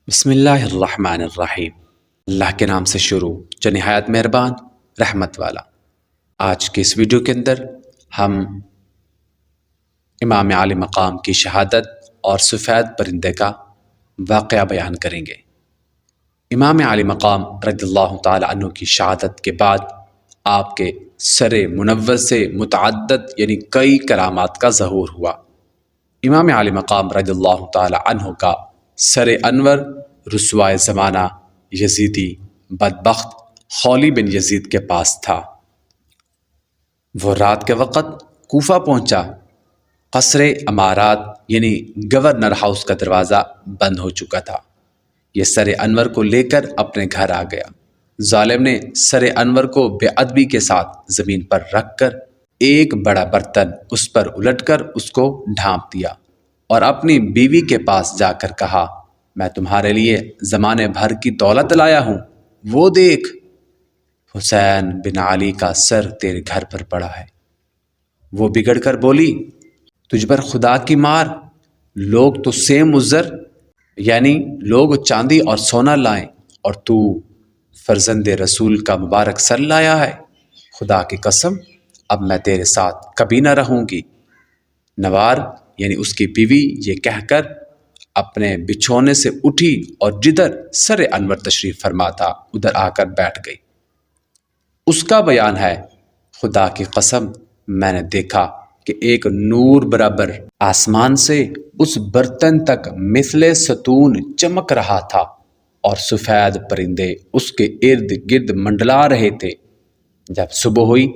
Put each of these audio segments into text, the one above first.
بسم اللہ الرحمن الرحیم۔ اللہ کے نام سے شروع جو نہایت مہربان رحمت والا۔ آج کے اس ویڈیو کے اندر ہم امام عالی مقام کی شہادت اور سفید پرندے کا واقعہ بیان کریں گے۔ امام عالی مقام رضی اللہ تعالی عنہ کی شہادت کے بعد آپ کے سر منور سے متعدد یعنی کئی کرامات کا ظہور ہوا۔ امام عالی مقام رضی اللہ تعالی عنہ کا سر انور رسوائے زمانہ یزیدی بدبخت خولی بن یزید کے پاس تھا۔ وہ رات کے وقت کوفہ پہنچا۔ قصر امارات یعنی گورنر ہاؤس کا دروازہ بند ہو چکا تھا۔ یہ سر انور کو لے کر اپنے گھر آ گیا۔ ظالم نے سر انور کو بے ادبی کے ساتھ زمین پر رکھ کر ایک بڑا برتن اس پر الٹ کر اس کو ڈھانپ دیا اور اپنی بیوی کے پاس جا کر کہا، میں تمہارے لیے زمانے بھر کی دولت لایا ہوں، وہ دیکھ، حسین بن علی کا سر تیرے گھر پر پڑا ہے۔ وہ بگڑ کر بولی، تجھ پر خدا کی مار، لوگ تو سیم مزر یعنی لوگ چاندی اور سونا لائیں اور تو فرزند رسول کا مبارک سر لایا ہے۔ خدا کی قسم اب میں تیرے ساتھ کبھی نہ رہوں گی۔ نوار یعنی اس کی بیوی یہ کہہ کر اپنے بچھونے سے اٹھی اور جدھر سر انور تشریف فرما تھا ادھر آ کر بیٹھ گئی۔ اس کا بیان ہے، خدا کی قسم میں نے دیکھا کہ ایک نور برابر آسمان سے اس برتن تک مثل ستون چمک رہا تھا اور سفید پرندے اس کے ارد گرد منڈلا رہے تھے۔ جب صبح ہوئی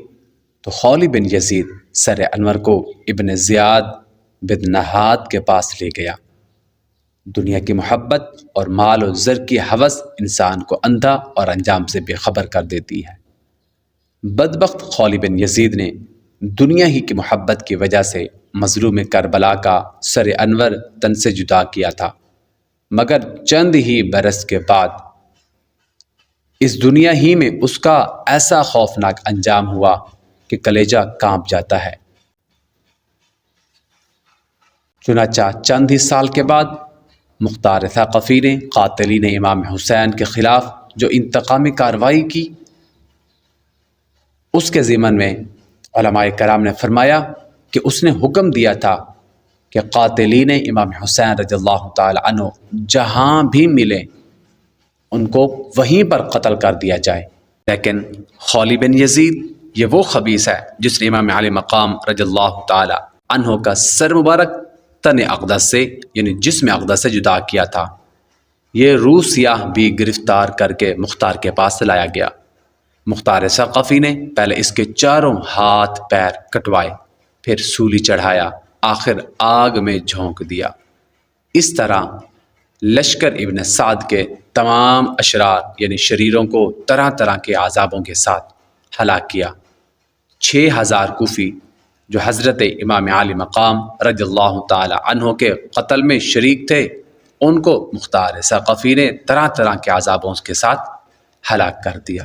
تو خولی بن یزید سر انور کو ابن زیاد بن نہاد کے پاس لے گیا۔ دنیا کی محبت اور مال و زر کی ہوس انسان کو اندھا اور انجام سے بے خبر کر دیتی ہے۔ بدبخت خولی بن یزید نے دنیا ہی کی محبت کی وجہ سے مظلوم کربلا کا سر انور تن سے جدا کیا تھا، مگر چند ہی برس کے بعد اس دنیا ہی میں اس کا ایسا خوفناک انجام ہوا کہ کلیجہ کانپ جاتا ہے۔ چنانچہ چند ہی سال کے بعد مختار ثقفی نے قاتلین امام حسین کے خلاف جو انتقامی کارروائی کی، اس کے ضمن میں علماء کرام نے فرمایا کہ اس نے حکم دیا تھا کہ قاتلین امام حسین رضی اللہ تعالی عنہ جہاں بھی ملیں ان کو وہیں پر قتل کر دیا جائے۔ لیکن خولی بن یزید یہ وہ خبیث ہے جس نے امام علی مقام رضی اللہ تعالی عنہ کا سر مبارک تن اقدس سے یعنی جسم اقدس سے جدا کیا تھا۔ یہ روح سیاہ بھی گرفتار کر کے مختار کے پاس لایا گیا۔ مختار ثقفی نے پہلے اس کے چاروں ہاتھ پیر کٹوائے، پھر سولی چڑھایا، آخر آگ میں جھونک دیا۔ اس طرح لشکر ابن سعد کے تمام اشرار یعنی شریروں کو طرح طرح کے عذابوں کے ساتھ ہلاک کیا۔ 6000 کوفی جو حضرت امام عالی مقام رضی اللہ تعالی عنہ کے قتل میں شریک تھے، ان کو مختار ثقفی نے طرح طرح کے عذابوں کے ساتھ ہلاک کر دیا۔